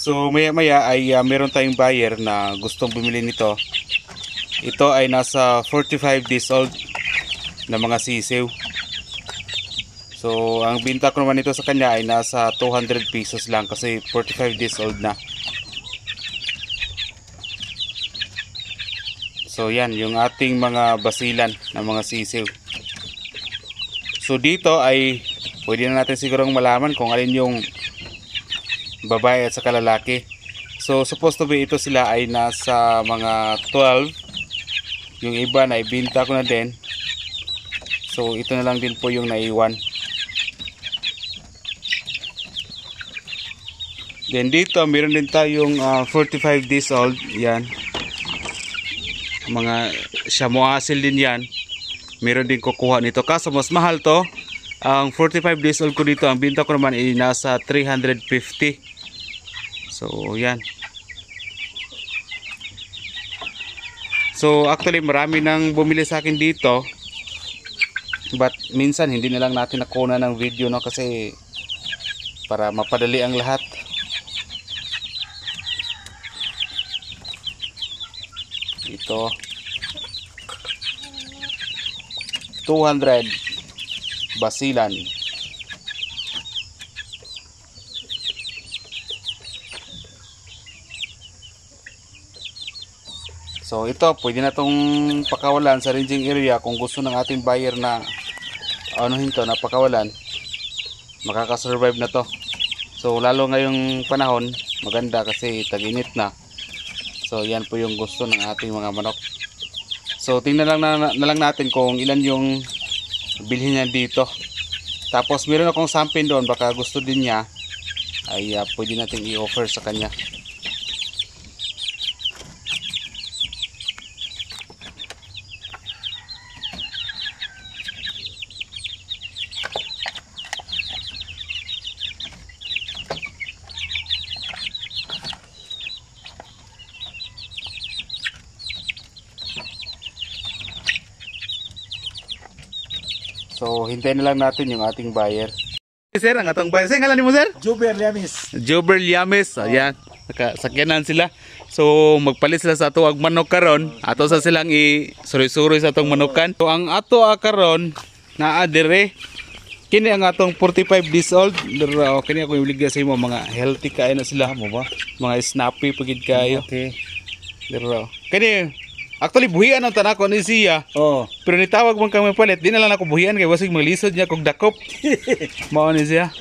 So maya maya ay meron tayong buyer na gustong bumili nito. Ito ay nasa 45 days old na mga sisiw. So ang binta ko naman ito sa kanya ay nasa 200 pesos lang kasi 45 days old na. So yan yung ating mga basilan na mga sisiw. So dito ay pwede na natin sigurong malaman kung alin yung babae at saka lalaki. So supposed to be ito sila ay nasa mga 12. Yung iba na ibinta ko na din. So ito na lang din po yung naiwan. Then dito meron din tayong 45 days old. Yan. Mga shamuasil din yan. Meron din kukuha nito. Kaso mas mahal to. Ang 45 days old ko dito, ang binta ko naman ay nasa 350. So yan. So actually marami nang bumili sa akin dito. But minsan hindi na lang natin nakuna ng video, no, kasi para mapadali ang lahat. Ito 200 basilan. So ito pwede na tong pakawalan sa ranging area kung gusto ng ating buyer na anuhin to, na pakawalan. Makakasurvive na to. So lalo ngayong panahon maganda kasi tag-init na. So yan po yung gusto ng ating mga manok. So tingnan lang na lang natin kung ilan yung bilhin niya dito. Tapos meron akong sampin doon, baka gusto din niya ay pwede natin i-offer sa kanya. So hintayin na lang natin yung ating buyer. Sir, ang atong buyer. Sir, ngalan mo, sir? Jober Liamis. Jober Liamis. Ayan, nakasakyanan sila. So magpalit sila sa ato ag manok karon. Ato sa silang i-suroy-suroy sa atong manukan. So ang ato karon naa dire. Kini ang atong 45 days old. Pero kini ako iligya sa imo, mga healthy kayo na sila mo ba? Mga snappy pagid kayo. Okay. Pero kini actually buhian ang tanak ko ni siya. Oh. Pero nitawag man kami palit, di na lang ako buhian kay wasig malisod niya kog dakop. Mao ni siya.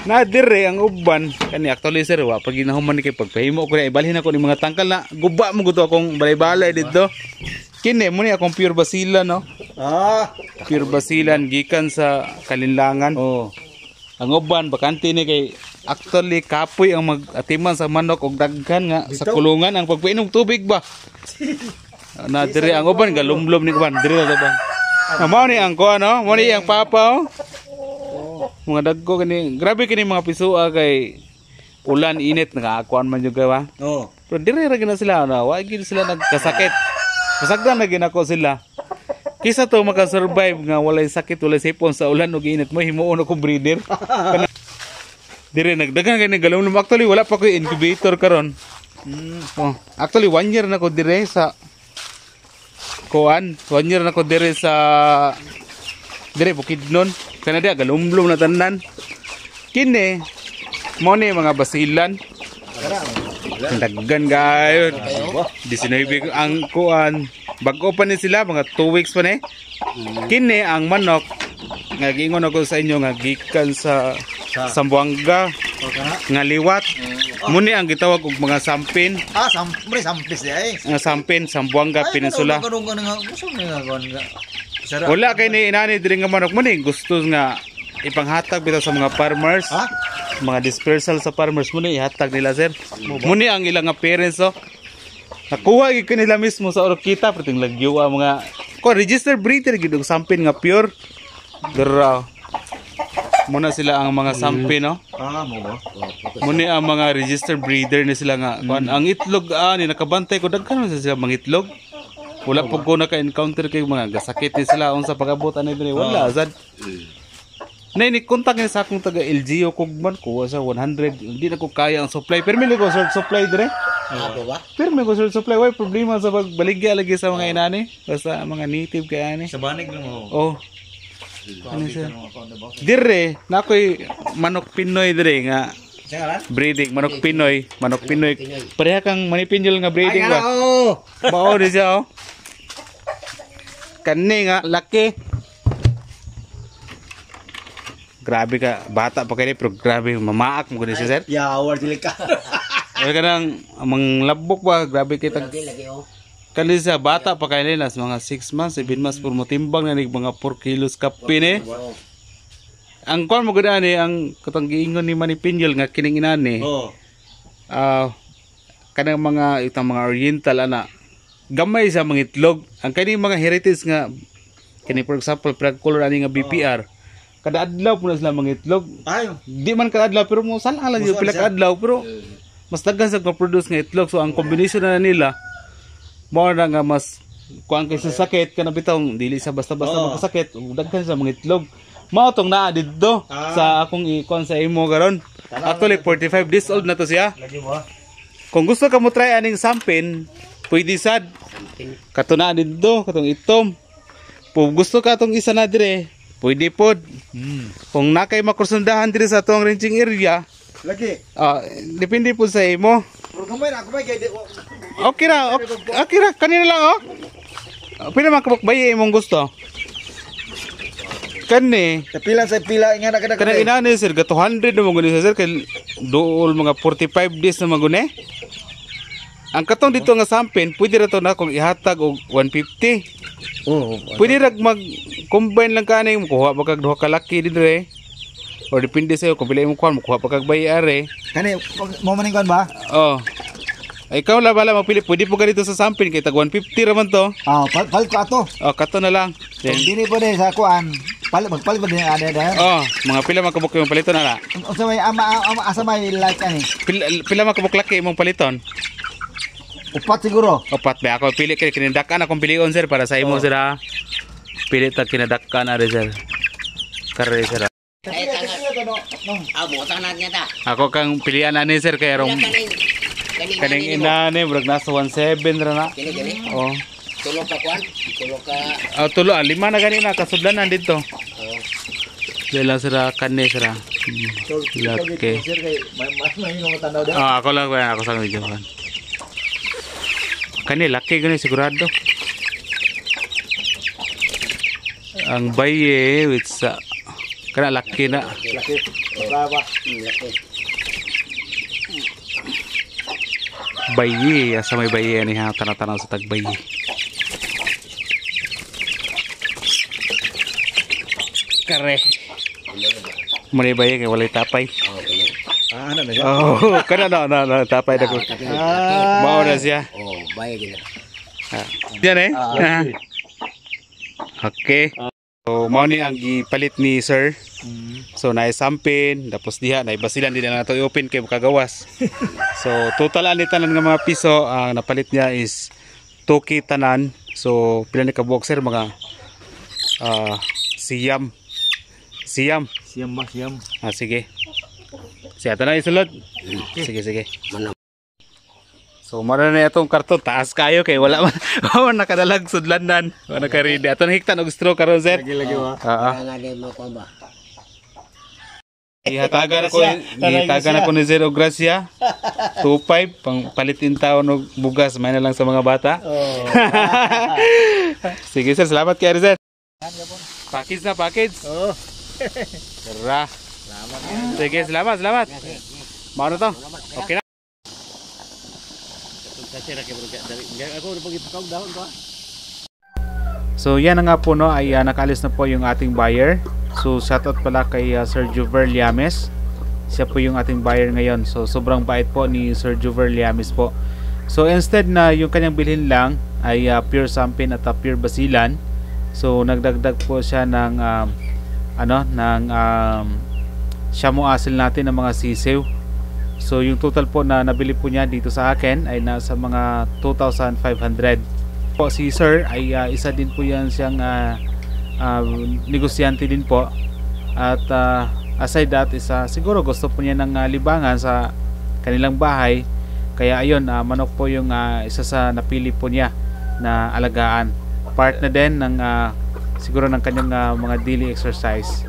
Na dire ang uban kani actually sir wa pag ginahuman ni kay pagpahimo ko na ibalhin ako ni mga tangkal na guba mo guto akong balay-balay dito. Kini mo ni akong pure basilan, no. Pure basilan gikan sa Kalinlangan. Oh. Ang uban bakante ni kay actually kapoy ang mag-atiman sa manok og daghan nga sa kulungan ang pagpainom tubig ba. Na dire ang uban galumlom ni uban dire ta ba. Mao ni ang ko ano, mo ni ang papa oh. Mga dagko kani, grabe kini mga pisua kay ulan init nagaakuan man jud ba. Oh. Pero dire ra gina sila na, wa gid sila nagkasakit. Kasagdan na ginako sila. Kisa to makasurvive nga walay sakit, walay sipon sa ulan ug init mo himuon ako breeder. Dire nagdagan kay galumlom actually wala pa ko incubator karon. Oh, actually 1 year na ko dire sa kuan, 1 year na ko dire sa dire Bukidnon. Kana dia galumlom na tanan. Kini mo ni mga basilan. Daggan gayon. 19 ang kuan. Bago pa ni sila mga 2 weeks pa ni. Kini ang manok nga giingon ako sa inyo nga gikan sa Sambuanga nga liwat. Muni ang gitawag og mga sampin. Sampis di ay. Nga sampin, Sambuanga Peninsula. Wala kay ni inani diri nga manok muni gusto nga ipanghatag bitaw sa mga farmers. Mga dispersal sa farmers muni ihatag nila sir. Muni ang ilang nga parents oh. Nakuha gyud nila mismo sa Orokita perting lagyo mga ko registered breeder gid og sampin nga pure. Dara. Muna sila ang mga sampin no. Mo ba? Muni ang mga registered breeder ni sila nga. Ang itlog ni nakabantay ko daghan man sila mga itlog. Wala po ko naka-encounter kay mga gasakit ni sila unsa pag-abot ani dire wala sad. Nay, kontak niya sa akong taga LGU Kugman ko sa 100. Hindi na ko kaya ang supply. Pero may ko short supply dire. Ako ba? Pero may ko short supply. Why problema sa pagbaligya lagi sa mga inani? Basta mga native kaya ni. Sa banig lang mo. Oh. Ano siya? Dire, na ako'y manok Pinoy dire nga Singalan? breeding. Manok Pinoy. Pareha kang manipinjol nga breeding ba? Oo. Bao di siya oh. Kani nga, laki. Grabe ka, bata pa kayo pero grabe, mamaak mo ganun siya, sir. Yawar dili ka. Ay ka nang, amang labok ba, grabe kita. Lagi oh. Kali siya, bata pa kayo nila, mga 6 months, 7 months, puro mo timbang na mga 4 kilos kapin eh. Ang kuwan mo gano'n eh, ang katanggiingon ni Manipinjol nga kining inani. Oo. Kanang mga, itang mga oriental, ana, gamay sa mga itlog. Ang kaning mga heritage nga, kini for example, color ani nga BPR, kada adlaw po na sila mga itlog. Ayo. Di man kada adlaw pero mo sala lang yung pila ka adlaw pero mas daghan sa produce nga itlog, so ang combination na nila mo na nga mas kuan kay sa sakit kana bitong dili sa basta-basta makasakit, daghan sa mga itlog. Mao tong naa didto sa akong i-kuan sa imo karon. Actually 45 days old na to siya. Lagi mo. Kung gusto ka mo try aning sampin, pwede sad. Kato na didto, katong itom. Kung gusto ka tong isa na dire, pwede pod. Kung nakay makursundahan dire sa atong ranching area, Lagi. depende po sa imo. Pero kamay na, kamay kay Okay ra, kanina lang oh. Pila man kabukbay imong gusto. Kani, Pila sa pila nga na kada kanang inani sir, ga 200 na maguni sir kay dool mga 45 days na maguni. Ang katong dito nga sampin, pwede ra to na kung ihatag og 150. Oo. Pwede ra mag-combine lang kani mo kuha pagkag duha ka laki dire. Or depende sa'yo kung pila imong kuha mo kuha pagkag bayare. Kani mo maning kon ba? Oh. Ay, ikaw la bala magpili. Pwede po ganito sa sampin kay tag 150 raman to. Palit ko ato. Oh, kato na lang. Kung Then, dili po din sa kuan. Magpalit pa din ada. oh, mga pila makabuk yung paliton na. Unsa may ama asa may like ani? Pila makabuk laki imong paliton. Upat siguro. Opat ba ako pili kay kinadakan akong pilion sir para sa imo sir ha. Pili ta kinadakan na rin sir. Kare sir. Ay buta na niya ta. Ako kang pilian ani sir kay rong kaning ina ni brog nasa 17 ra na. Kini. Oh. Tulo ka kwan? Tulo ka. Tulo lima na ganina kasudlanan dito. Oh. Dela sira kanne sira. Laki. Sir kay mas may nga matanaw daw. Ako lang ako sa video kan. Kani laki gani sigurado. Ang baye with sa kana laki na. Laki. Brava. Laki. Bayi, asa may bayi ani ha tanah-tanah sa tagbayi. Kare. Muni bayi kay walay tapay. Ano na siya? Oh, kana na tapay na ko. Mao na siya. Oh, baye gila. Diyan eh. Okay. So, mao ni ang gipalit ni sir. So, naisampin, tapos diha, naibasilan din na ito i-open kay makagawas. So, total ani tanan nga mga piso, ang napalit niya is 2K tanan. So, pila ni kabuok sir, mga siyam. Siyam. Siyam. Sige. Siya, ito na isulod. Sige. Manam. So, mara na itong karton, taas kayo kay wala man, wala nakadalag sudlanan. Wala nakaridi. Ito na hiktan og straw karon sir. Lagi wa. Nga din mo ko ba? Ihatagan ako ni Zero Gracia 2.5 pang palitin taon og bugas may na lang sa mga bata. Sige sir, salamat kay sir. Package na package. Oh. Tara. Sige, salamat. Mao na to. Okay na. So yan na nga po no, ay nakaalis na po yung ating buyer. So shoutout pala kay Sir Juver Liames. Siya po yung ating buyer ngayon. So sobrang bait po ni Sir Juver Liames po. So instead na yung kanyang bilhin lang ay pure sampin at pure basilan. So nagdagdag po siya ng shamu asil natin ng mga sisiw. So yung total po na nabili po niya dito sa akin ay nasa mga 2,500 po. Si sir ay isa din po yan siyang negosyante din po. At aside that is siguro gusto po niya ng libangan sa kanilang bahay. Kaya ayun, manok po yung isa sa napili po niya na alagaan. Part na din ng siguro ng kanyang mga daily exercise.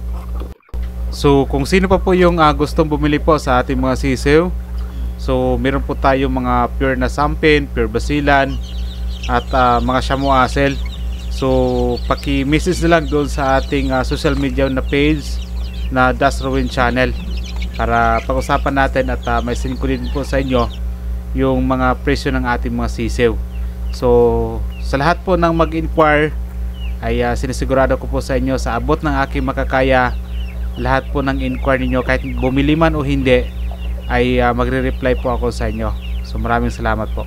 So kung sino pa po yung gustong bumili po sa ating mga sisiw, so meron po tayong mga pure na sampin, pure basilan, at mga shamu asel. So paki-message na lang doon sa ating social media na page na Das Ruin Channel para pag-usapan natin at may send ko din po sa inyo yung mga presyo ng ating mga sisiw. So sa lahat po ng mag-inquire ay sinisigurado ko po sa inyo sa abot ng aking makakaya, lahat po ng inquire ninyo kahit bumili man o hindi ay magre-reply po ako sa inyo. So maraming salamat po.